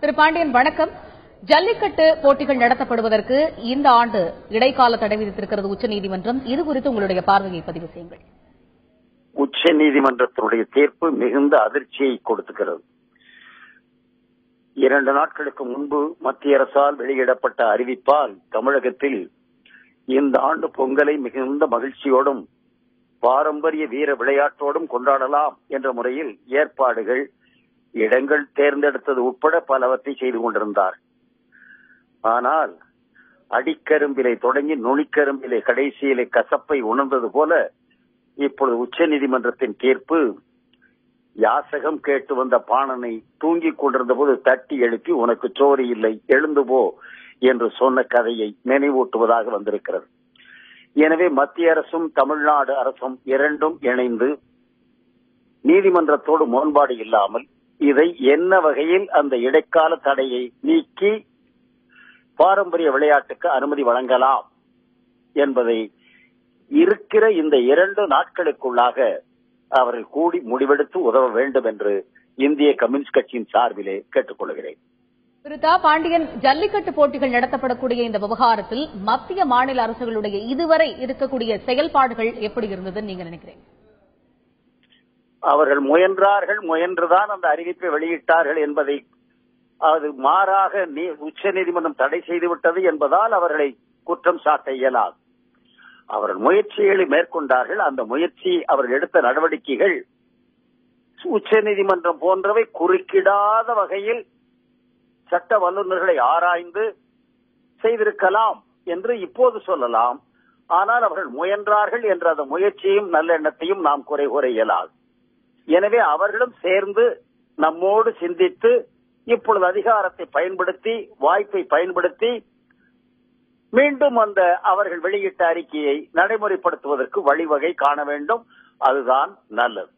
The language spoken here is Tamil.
திரு பாண்டியன் வணக்கம். ஜல்லிக்கட்டு போட்டிகள் நடத்தப்படுவதற்கு இந்த ஆண்டு இடைக்கால தடை விதித்திருக்கிறது உச்சநீதிமன்றம். இது குறித்து உங்களுடைய பார்வையை பதிவு செய்யுங்கள். உச்சநீதிமன்றத்தினுடைய தீர்ப்பு மிகுந்த அதிர்ச்சியை கொடுத்துகிறது. 2 நாட்களுக்கு முன்பு மத்திய அரசால் வெளியிடப்பட்ட அறிவிப்பால் தமிழகத்தில் இந்த ஆண்டு பொங்கலை மிகுந்த மகிழ்ச்சியோடும் பாரம்பரிய வீர விளையாட்டோடும் கொண்டாடலாம் என்ற முறையில் ஏற்பாடுகள், இடங்கள் தேர்ந்தெடுத்தது உட்பட பலவற்றை செய்து கொண்டிருந்தார். ஆனால் அடிக்கரும்பிலை தொடங்கி நுனிக்கரும்பிலை கடைசியிலே கசப்பை உணர்ந்தது போல இப்பொழுது உச்சநீதிமன்றத்தின் தீர்ப்பு யாசகம் கேட்டு வந்த பாணனை தூங்கிக் கொண்டிருந்த போது தட்டி எழுப்பி உனக்கு சோறு இல்லை எழுந்து போ என்று சொன்ன கதையை நினைவூட்டுவதாக வந்திருக்கிறது. எனவே மத்திய அரசும் தமிழ்நாடு அரசும் இரண்டும் இணைந்து நீதிமன்றத்தோடு முரண்பாடு இல்லாமல் இதை என்ன வகையில் அந்த இடைக்கால தடையை நீக்கி பாரம்பரிய விளையாட்டுக்கு அனுமதி வழங்கலாம் என்பதை இருக்கிற இந்த 2 நாட்களுக்குள்ளாக அவர்கள் கூடி முடிவெடுத்து உதவ வேண்டும் என்று இந்திய கம்யூனிஸ்ட் கட்சியின் சார்பிலே கேட்டுக் கொள்கிறேன். திரு தா பாண்டியன், ஜல்லிக்கட்டு போட்டிகள் நடத்தப்படக்கூடிய இந்த விவகாரத்தில் மத்திய மாநில அரசுகளுடைய இதுவரை இருக்கக்கூடிய செயல்பாடுகள் எப்படி இருந்ததுன்னு நீங்க நினைக்கிறீங்க? அவர்கள் முயன்றுதான் அந்த அறிவிப்பை வெளியிட்டார்கள் என்பதை அது மாறாக உச்சநீதிமன்றம் தடை செய்துவிட்டது என்பதால் அவர்களை குற்றம் சாட்ட இயலாது. அவர்கள் முயற்சிகளை மேற்கொண்டார்கள். அந்த முயற்சி அவர்கள் எடுத்த நடவடிக்கைகள் உச்சநீதிமன்றம் போன்றவை குறுக்கிடாத வகையில் சட்ட வல்லுநர்களை ஆராய்ந்து செய்திருக்கலாம் என்று இப்போது சொல்லலாம். ஆனால் அவர்கள் முயன்றார்கள் என்ற அந்த முயற்சியும் நல்லெண்ணத்தையும் நாம் குறை கூற இயலாது. எனவே அவர்களும் சேர்ந்து நம்மோடு சிந்தித்து இப்பொழுது அதிகாரத்தை பயன்படுத்தி, வாய்ப்பை பயன்படுத்தி மீண்டும் அந்த அவர்கள் வெளியிட்ட அறிக்கையை நடைமுறைப்படுத்துவதற்கு வழிவகை காண வேண்டும். அதுதான் நல்லது.